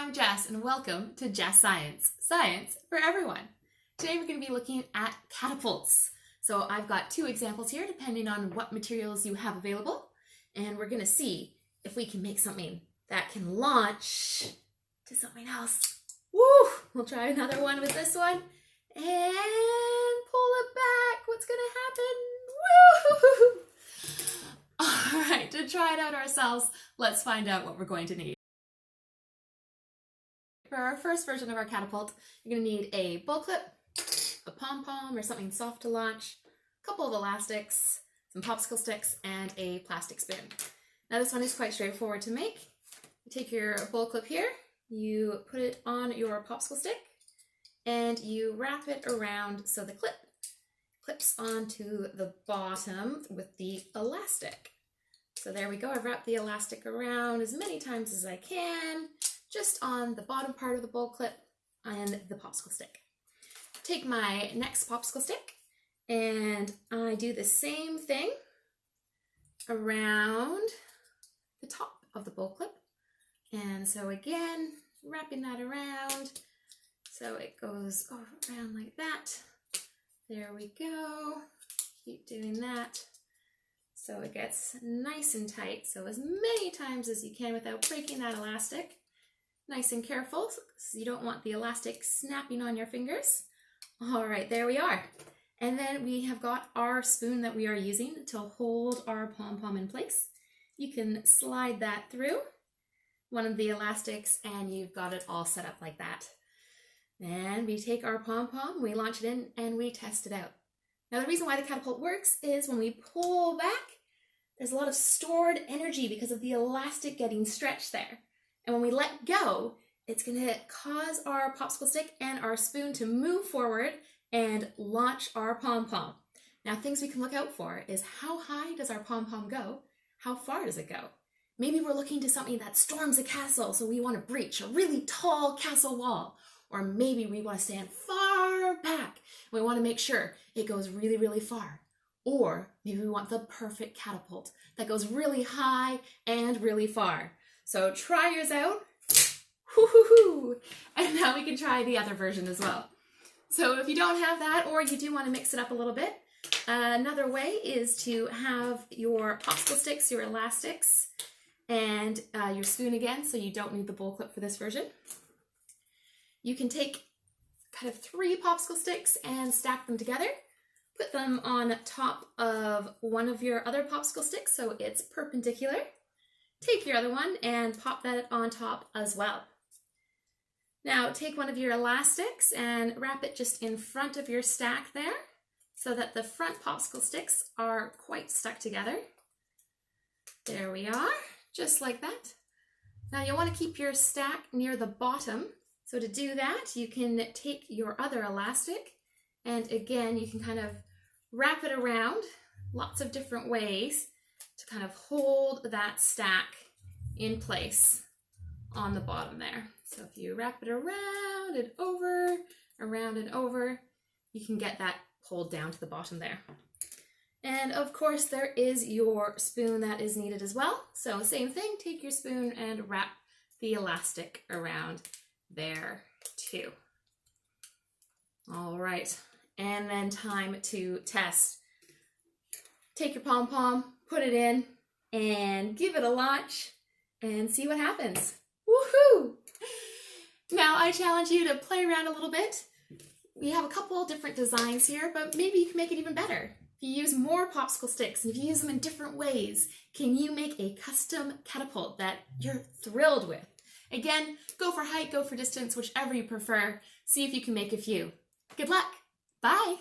I'm Jess and welcome to Jess Science, science for everyone. Today we're going to be looking at catapults. So I've got two examples here depending on what materials you have available, and we're going to see if we can make something that can launch to something else. Woo! We'll try another one with this one and pull it back. What's going to happen? Woo! All right, to try it out ourselves, let's find out what we're going to need. For our first version of our catapult, you're going to need a bull clip, a pom-pom or something soft to launch, a couple of elastics, some popsicle sticks, and a plastic spoon. Now this one is quite straightforward to make. You take your bull clip here, you put it on your popsicle stick, and you wrap it around so the clip clips onto the bottom with the elastic. So there we go, I've wrapped the elastic around as many times as I can, just on the bottom part of the bowl clip and the popsicle stick. Take my next popsicle stick and I do the same thing around the top of the bowl clip. And so again, wrapping that around so it goes around like that. There we go. Keep doing that so it gets nice and tight. So as many times as you can without breaking that elastic. Nice and careful, because you don't want the elastic snapping on your fingers. All right, there we are. And then we have got our spoon that we are using to hold our pom-pom in place. You can slide that through one of the elastics and you've got it all set up like that. Then we take our pom-pom, we launch it in and we test it out. Now the reason why the catapult works is when we pull back, there's a lot of stored energy because of the elastic getting stretched there. And when we let go, it's going to cause our popsicle stick and our spoon to move forward and launch our pom-pom. Now, things we can look out for is how high does our pom-pom go? How far does it go? Maybe we're looking to something that storms a castle, so we want to breach a really tall castle wall. Or maybe we want to stand far back. We want to make sure it goes really, really far. Or maybe we want the perfect catapult that goes really high and really far. So try yours out, woo-hoo-hoo. And now we can try the other version as well. So if you don't have that, or you do want to mix it up a little bit, another way is to have your popsicle sticks, your elastics, and your spoon again, so you don't need the bowl clip for this version. You can take kind of 3 popsicle sticks and stack them together, put them on top of one of your other popsicle sticks so it's perpendicular. Take your other one and pop that on top as well. Now take one of your elastics and wrap it just in front of your stack there so that the front popsicle sticks are quite stuck together. There we are, just like that. Now you'll want to keep your stack near the bottom. So to do that, you can take your other elastic and again, you can kind of wrap it around lots of different ways to kind of hold that stack in place on the bottom there. So if you wrap it around and over, you can get that pulled down to the bottom there. And of course there is your spoon that is needed as well. So same thing, take your spoon and wrap the elastic around there too. All right, and then time to test. Take your pom-pom, put it in, and give it a launch and see what happens. Woohoo! Now I challenge you to play around a little bit. We have a couple different designs here, but maybe you can make it even better. If you use more popsicle sticks and if you use them in different ways, can you make a custom catapult that you're thrilled with? Again, go for height, go for distance, whichever you prefer. See if you can make a few. Good luck. Bye.